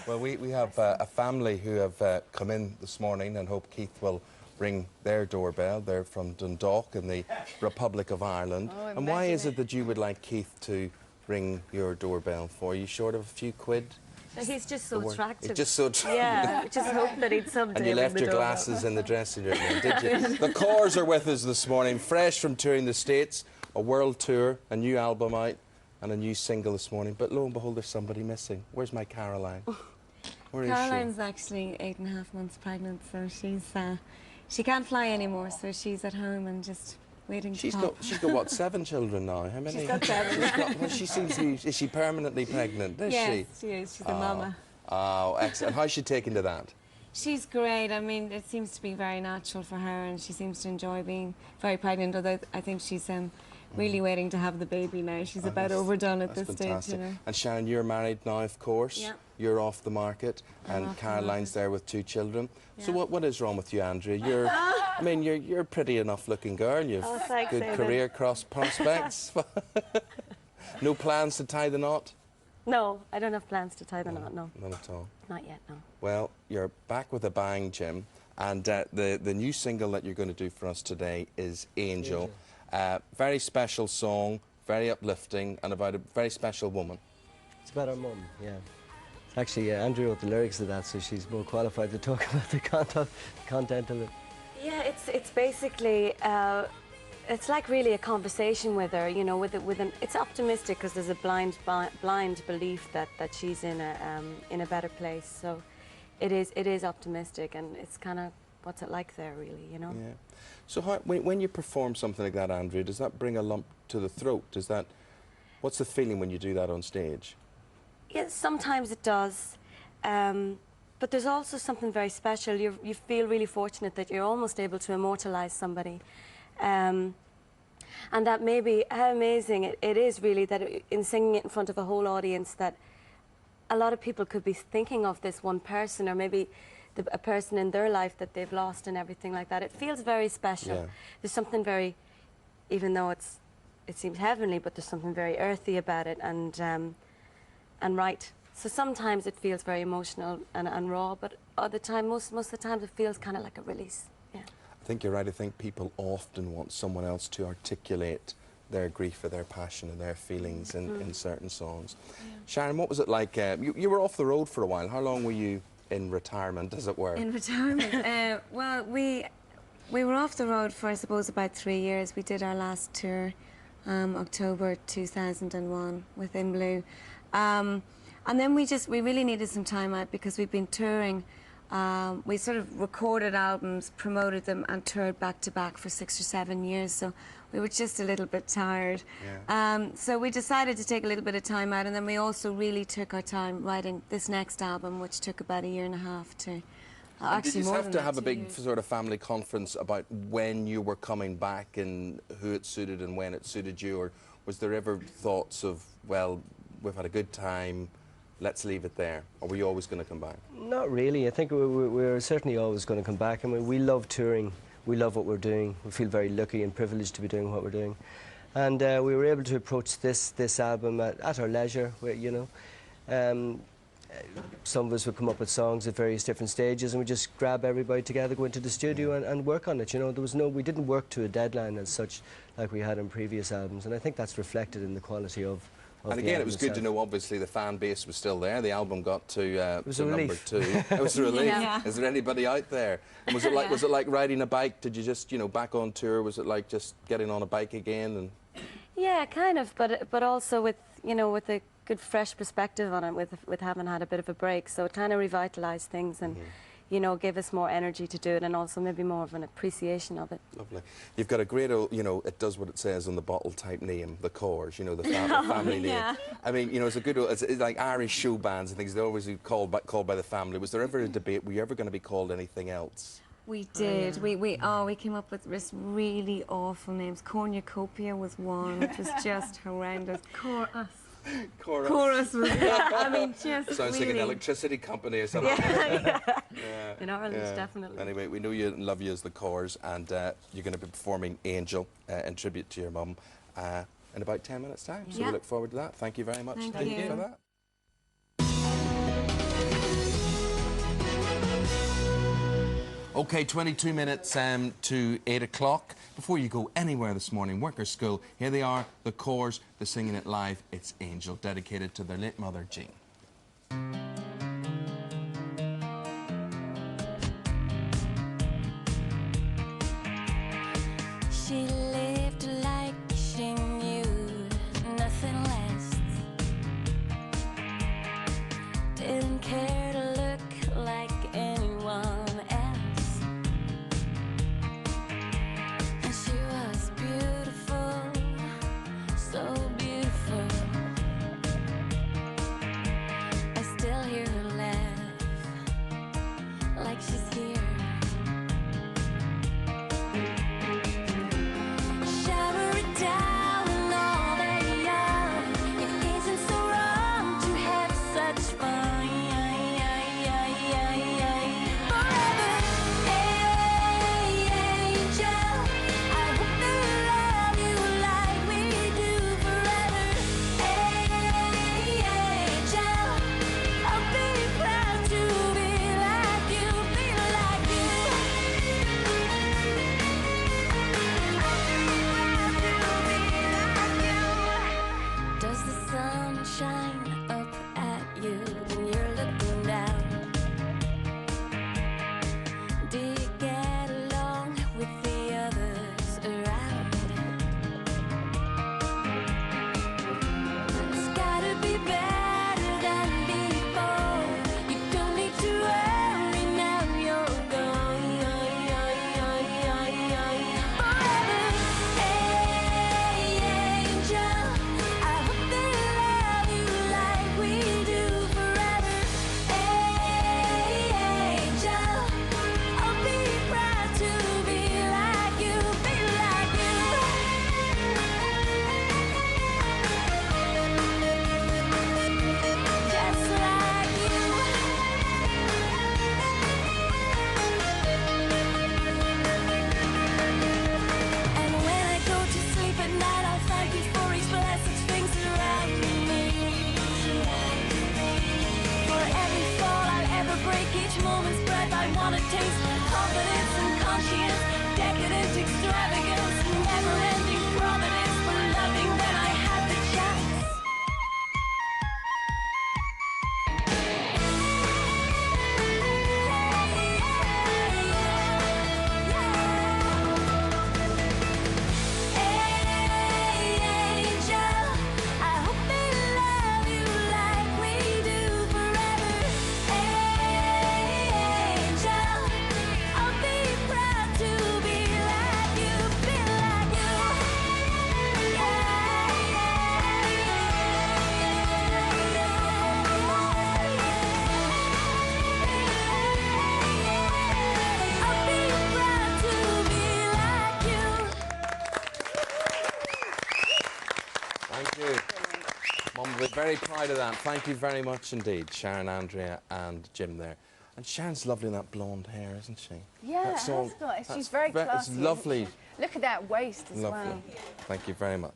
Well, we have a family who have come in this morning and hope Keith will ring their doorbell. They're from Dundalk in the Republic of Ireland. Oh, and why is it that you would like Keith to ring your doorbell for? Are you short of a few quid? He's just so attractive. He's just so attractive. Yeah, just hope that he'd someday. And you left your glasses in the dressing room, did you? The Corrs are with us this morning, fresh from touring the States, a world tour, a new album out, and a new single this morning. But lo and behold, there's somebody missing. Where's my Caroline? Where is she? Caroline's actually 8.5 months pregnant, so she can't fly anymore, so she's at home and just waiting to pop. She's got what, 7 children now? How many? She's got 7. Well, she seems to be, is she permanently pregnant? Is yes, she is. She's a mama. Oh, excellent. How's she taking to that? She's great. I mean, it seems to be very natural for her, and she seems to enjoy being very pregnant, although I think she's really waiting to have the baby now. She's about overdone at this fantastic. stage, you know. And Sharon, you're married now, of course. Yeah. You're off the market, and Caroline's there with 2 children. Yeah. So what is wrong with you, Andrea? I mean, you're a pretty enough looking girl. You've good career prospects. No plans to tie the knot? No, I don't have plans to tie the knot, no. Not at all? Not yet, no. Well, you're back with a bang, Jim, and the new single that you're going to do for us today is Angel. Very special song, very uplifting, and about a very special woman. It's about our mum, yeah. Actually, Andrew wrote the lyrics of that, so she's more qualified to talk about the content of it. Yeah, it's basically, it's like really a conversation with her, you know, it's optimistic because there's a blind belief that she's in a better place. So it is optimistic, and it's kind of what's it like there, really, you know. Yeah. So when you perform something like that, Andrea, does that bring a lump to the throat? What's the feeling when you do that on stage? Yes, sometimes it does. But there's also something very special. You feel really fortunate that you're almost able to immortalize somebody. And that maybe how amazing it is really that in singing it in front of a whole audience, that a lot of people could be thinking of this one person, or maybe a person in their life that they've lost and everything like that. It feels very special. Yeah. There's something very, even though it seems heavenly, but there's something very earthy about it, and right. So sometimes it feels very emotional and raw, but other time, most of the times it feels kind of like a release. Yeah. I think you're right. I think people often want someone else to articulate their grief or their passion and their feelings in certain songs. Yeah. Sharon, what was it like? You were off the road for a while. How long were you in retirement, as it were? In retirement? Well, we were off the road for, I suppose, about 3 years. We did our last tour, October 2001, with In Blue. And then we really needed some time out because we've been touring. We sort of recorded albums, promoted them, and toured back to back for 6 or 7 years. So we were just a little bit tired. Yeah. So we decided to take a little bit of time out, and then we also really took our time writing this next album, which took about 1.5 years to. Actually, did you more have than to that, have a 2 big years. sort of family conference about when you were coming back and who it suited and when it suited you, or was there ever thoughts of, well, we've had a good time, let's leave it there, or were you always going to come back? Not really. I think we're certainly always going to come back. I mean, we love touring. We love what we're doing. We feel very lucky and privileged to be doing what we're doing. And we were able to approach this album at our leisure, you know. Some of us would come up with songs at various different stages, and we just grab everybody together, go into the studio and work on it. You know, we didn't work to a deadline as such like we had in previous albums, and I think that's reflected in the quality of and again, it was good to know, obviously, the fan base was still there. The album got to number 2. It was a relief. Yeah. Is there anybody out there? And was it like riding a bike? Did you just, you know, back on tour? Was it like just getting on a bike again? And yeah, kind of, but also with, you know, with a good fresh perspective on it, with having had a bit of a break. So it kind of revitalised things and, you know, gave us more energy to do it, and also maybe more of an appreciation of it. Lovely. You've got a great old, you know, it does what it says on the bottle type name, the Corrs, you know, the family name. I mean, you know, it's a good, it's like Irish show bands and things, they always called by the family. Was there ever a debate, were you ever going to be called anything else? We did. We came up with this really awful names. Cornucopia was one, which was just horrendous. Chorus was, yeah, I mean, just sounds really like an electricity company or something. Yeah. In Ireland, definitely. Anyway, we know you and love you as the Corrs, and you're going to be performing Angel in tribute to your mum in about 10 minutes' time. So we look forward to that. Thank you very much. Thank you for that. OK, 22 minutes to 8 o'clock. Before you go anywhere this morning, work or school, here they are, the Corrs, they're singing it live. It's Angel, dedicated to their late mother, Jean. She lived like she knew nothing less. Didn't care to look like anyone else. And she was beautiful, so beautiful. I still hear her laugh, like she's here. Shower it down all day young. It isn't so wrong to have such fun. Forever, angel. I hope they love you like we do forever, angel. I'll be proud to be like you, be like you. Does the sun shine up at you when you're looking down? Do you get along with the others around? It's gotta be better than before. You don't need to worry now, you're gone. Forever, angel. I hope they love you like we do forever, angel. I'll be proud to be like you, be like you. Just like you. And when I go to sleep at night, I'll thank you for each blessed things around me. For every fall I'll ever break, each moment's breath I want to taste. Confidence and conscience, decadent extravagance, never-ending providence for loving when I had the chance. Angel, I hope they love you like we do forever, angel. I'll be proud to be like you, be like you. I'll be proud to be like you. Thank you. Mum will be very proud of that. Thank you very much indeed, Sharon, Andrea and Jim there. And Sharon's lovely in that blonde hair, isn't she? Yeah, That's it all- has got. that's She's very ve- classy. It's lovely. isn't she? Look at that waist as Lovely. well. Thank you very much.